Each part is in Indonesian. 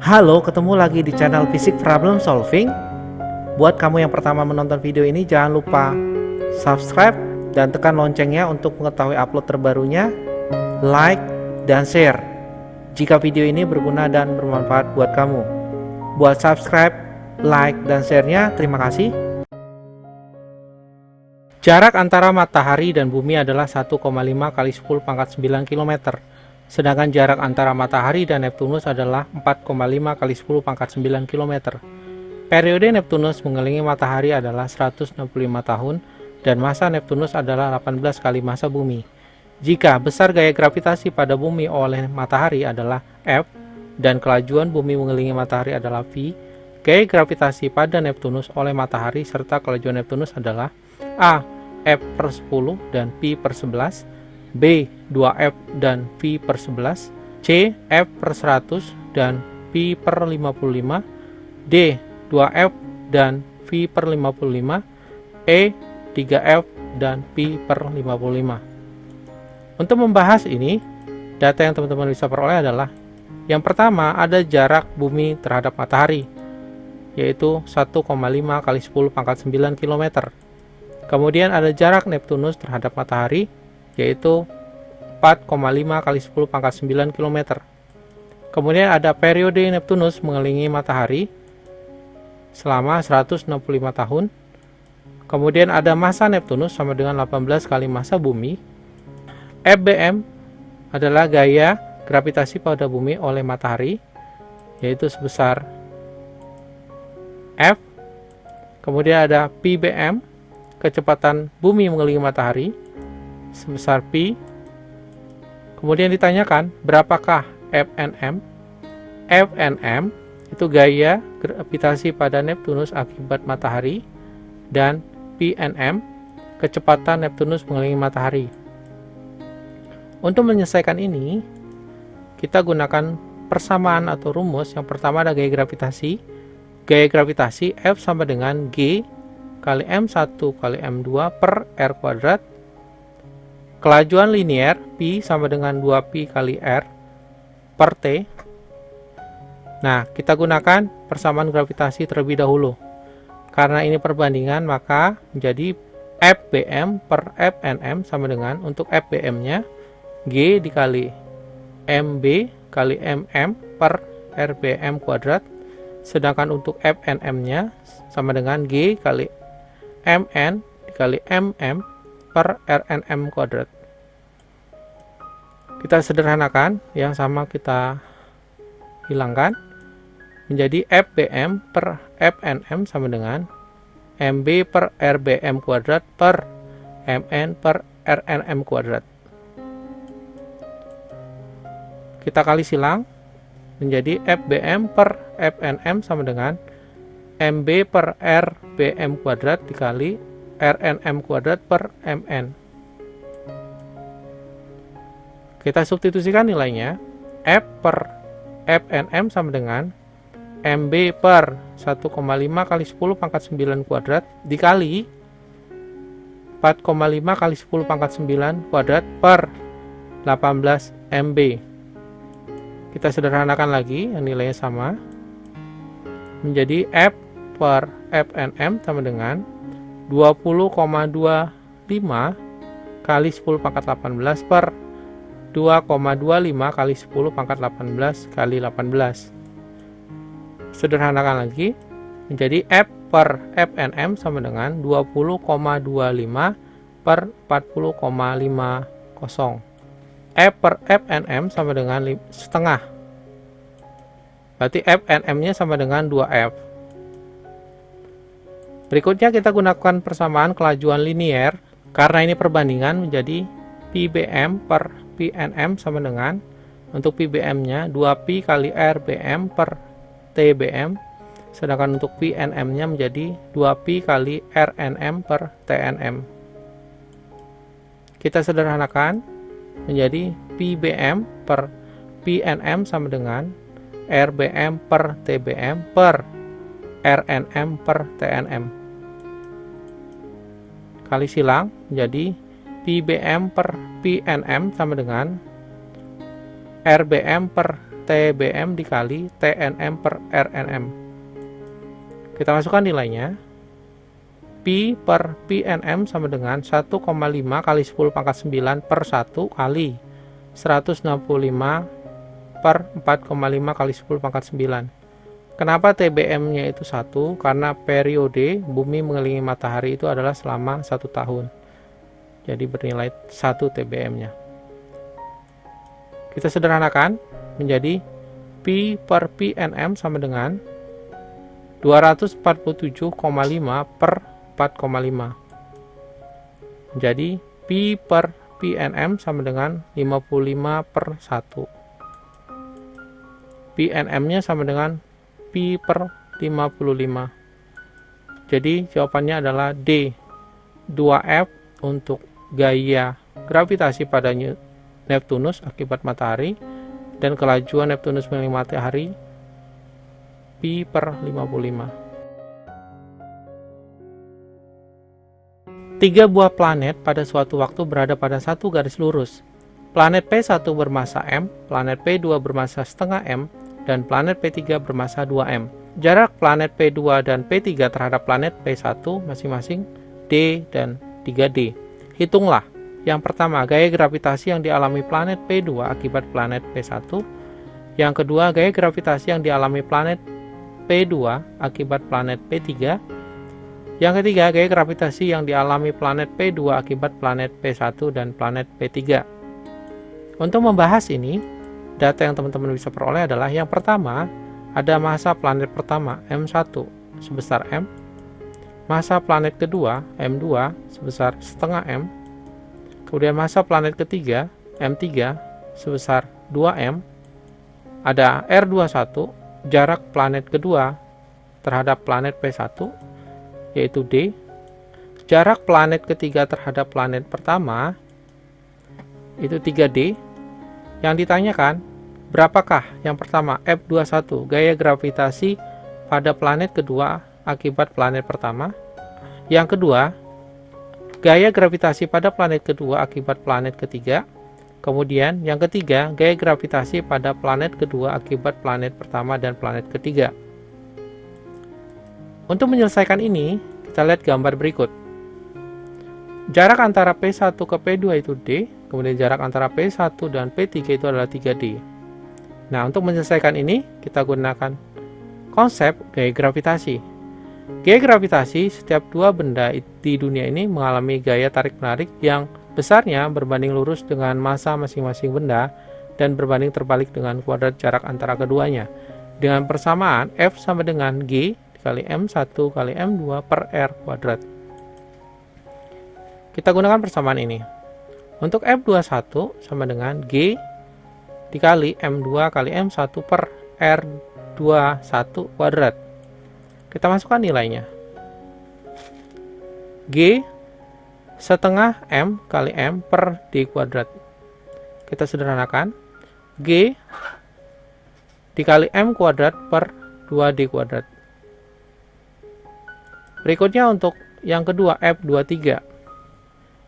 Halo, ketemu lagi di channel Physics Problem Solving. Buat kamu yang pertama menonton video ini, jangan lupa subscribe dan tekan loncengnya untuk mengetahui upload terbarunya, like, dan share jika video ini berguna dan bermanfaat buat kamu. Buat subscribe, like, dan share-nya, terima kasih. Jarak antara matahari dan bumi adalah 1,5 kali 10 pangkat 9 km. Sedangkan jarak antara matahari dan Neptunus adalah 4,5 kali 10 pangkat 9 km. Periode Neptunus mengelilingi matahari adalah 165 tahun dan massa Neptunus adalah 18 kali massa bumi. Jika besar gaya gravitasi pada bumi oleh matahari adalah F dan kelajuan bumi mengelilingi matahari adalah V, gaya gravitasi pada Neptunus oleh matahari serta kelajuan Neptunus adalah A. F per 10 dan P per 11, B. 2F dan V per 11, C. F per 100 dan P per 55, D. 2F dan V per 55, E. 3F dan P per 55. Untuk membahas ini, data yang teman-teman bisa peroleh adalah yang pertama ada jarak bumi terhadap matahari, yaitu 1,5 kali 10 pangkat 9 km. Kemudian ada jarak Neptunus terhadap matahari, yaitu 4,5 kali 10 pangkat 9 km. Kemudian ada periode Neptunus mengelilingi matahari selama 165 tahun. Kemudian ada massa Neptunus sama dengan 18 kali massa bumi. FBM adalah gaya gravitasi pada bumi oleh matahari, yaitu sebesar F. Kemudian ada PBM, kecepatan bumi mengelilingi matahari, sebesar P. Kemudian ditanyakan berapakah FNM. FNM itu gaya gravitasi pada Neptunus akibat matahari, dan PNM kecepatan Neptunus mengelilingi matahari. Untuk menyelesaikan ini, kita gunakan persamaan atau rumus. Yang pertama ada gaya gravitasi. Gaya gravitasi F sama dengan G kali M1 kali M2 per R kuadrat. Kelajuan linier P sama dengan 2P kali R per T. Nah, kita gunakan persamaan gravitasi terlebih dahulu. Karena ini perbandingan, maka menjadi FBM per FNM sama dengan, untuk FBM-nya G dikali MB kali MM per RBM kuadrat. Sedangkan untuk FNM-nya sama dengan G kali MN dikali MM per RNM kuadrat. Kita sederhanakan, yang sama kita hilangkan, menjadi FBM per FNM sama dengan MB per RBM kuadrat per MN per RNM kuadrat. Kita kali silang, menjadi FBM per FNM sama dengan MB per RBM kuadrat dikali RNM kuadrat per MN. Kita substitusikan nilainya. F per FNM sama dengan MB per 1,5 kali 10 pangkat 9 kuadrat dikali 4,5 kali 10 pangkat 9 kuadrat per 18 MB. Kita sederhanakan lagi, yang nilainya sama, menjadi F per FNM sama dengan 20,25 kali 10 pangkat 18 per 2,25 kali 10 pangkat 18 kali 18. Sederhanakan lagi, menjadi F per FNM sama dengan 20,25 per 40,50. F per FNM sama dengan setengah. Berarti FNM-nya sama dengan 2F. Berikutnya kita gunakan persamaan kelajuan linier. Karena ini perbandingan, menjadi PBM per PNM sama dengan, untuk PBM-nya 2P kali RBM per TBM. Sedangkan untuk PNM-nya menjadi 2P kali RNM per TNM. Kita sederhanakan, menjadi PBM per PNM sama dengan RBM per TBM per RNM per TNM. Kali silang, menjadi PBM per PNM sama dengan RBM per TBM dikali TNM per RNM. Kita masukkan nilainya. Pi per PNM sama dengan 1,5 kali 10 pangkat 9 per 1 kali 165 per 4,5 kali 10 pangkat 9. Kenapa TBM-nya itu 1? Karena periode bumi mengelilingi matahari itu adalah selama 1 tahun. Jadi bernilai 1 TBM-nya. Kita sederhanakan menjadi Pi per PNM sama dengan 247,5 per 4,5. Jadi Pi per PNM sama dengan 55 per 1. PNM-nya sama dengan Pi per 55. Jadi jawabannya adalah D. 2F untuk gaya gravitasi pada Neptunus akibat matahari, dan kelajuan Neptunus mengelilingi matahari Pi per 55. 3 buah planet pada suatu waktu berada pada satu garis lurus. Planet P1 bermassa M, planet P2 bermassa setengah M, dan planet P3 bermassa 2M. Jarak planet P2 dan P3 terhadap planet P1 masing-masing D dan 3D. Hitunglah. Yang pertama, gaya gravitasi yang dialami planet P2 akibat planet P1. Yang kedua, gaya gravitasi yang dialami planet P2 akibat planet P3. Yang ketiga, gaya gravitasi yang dialami planet P2 akibat planet P1 dan planet P3. Untuk membahas ini, data yang teman-teman bisa peroleh adalah yang pertama, ada massa planet pertama M1 sebesar M, massa planet kedua M2 sebesar setengah M, kemudian massa planet ketiga M3 sebesar 2M, ada R21, jarak planet kedua terhadap planet P1 yaitu D, jarak planet ketiga terhadap planet pertama itu 3D. Yang ditanyakan, berapakah yang pertama F21 gaya gravitasi pada planet kedua akibat planet pertama? Yang kedua, gaya gravitasi pada planet kedua akibat planet ketiga. Kemudian yang ketiga, gaya gravitasi pada planet kedua akibat planet pertama dan planet ketiga. Untuk menyelesaikan ini, kita lihat gambar berikut. Jarak antara P1 ke P2 itu D, kemudian jarak antara P1 dan P3 itu adalah 3D. Nah, untuk menyelesaikan ini, kita gunakan konsep gaya gravitasi. Gaya gravitasi, setiap dua benda di dunia ini mengalami gaya tarik-menarik yang besarnya berbanding lurus dengan massa masing-masing benda dan berbanding terbalik dengan kuadrat jarak antara keduanya. Dengan persamaan, F sama dengan G dikali M1 kali M2 per R kuadrat. Kita gunakan persamaan ini. Untuk F21 sama dengan G dikali M2 kali M1 per R21 kuadrat. Kita masukkan nilainya. G setengah M kali M per D kuadrat. Kita sederhanakan. G dikali M kuadrat per 2D kuadrat. Berikutnya untuk yang kedua F23.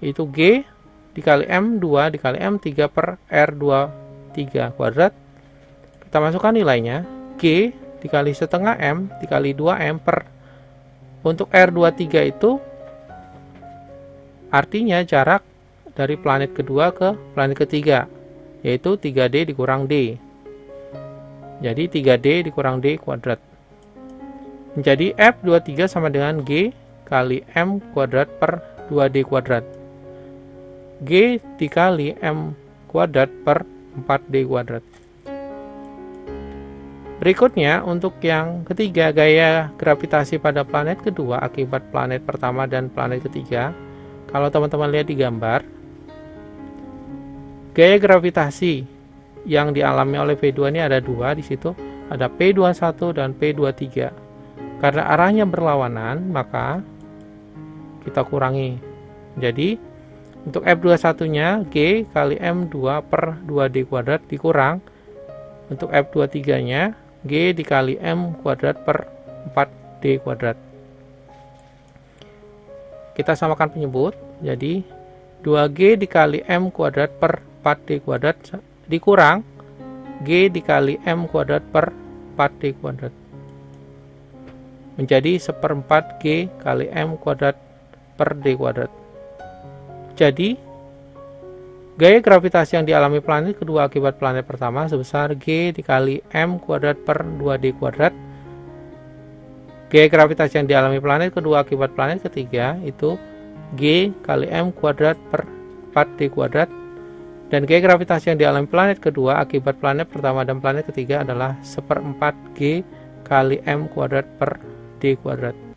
Itu G dikali M2 dikali M3 per R23 kuadrat. Kita masukkan nilainya. G dikali setengah M dikali 2M per, untuk R23 itu artinya jarak dari planet kedua ke planet ketiga, yaitu 3D dikurang D. Jadi 3D dikurang D kuadrat. Menjadi F23 sama dengan G kali M kuadrat per 2D kuadrat. G dikali M kuadrat per 4D kuadrat. Berikutnya, untuk yang ketiga, gaya gravitasi pada planet kedua akibat planet pertama dan planet ketiga. Kalau teman-teman lihat di gambar, gaya gravitasi yang dialami oleh P2 ini ada dua di situ, ada P21 dan P23. Karena arahnya berlawanan, maka kita kurangi. Jadi, untuk F21-nya G kali M2 per 2D kuadrat dikurang. Untuk F23-nya G dikali M kuadrat per 4D kuadrat. Kita samakan penyebut. Jadi 2G dikali M kuadrat per 4D kuadrat dikurang G dikali M kuadrat per 4D kuadrat. Menjadi 1/4 G kali M kuadrat per D kuadrat. Jadi, gaya gravitasi yang dialami planet kedua akibat planet pertama sebesar G dikali M kuadrat per 2D kuadrat. Gaya gravitasi yang dialami planet kedua akibat planet ketiga itu G kali M kuadrat per 4D kuadrat. Dan gaya gravitasi yang dialami planet kedua akibat planet pertama dan planet ketiga adalah 1/4 G kali M kuadrat per D kuadrat.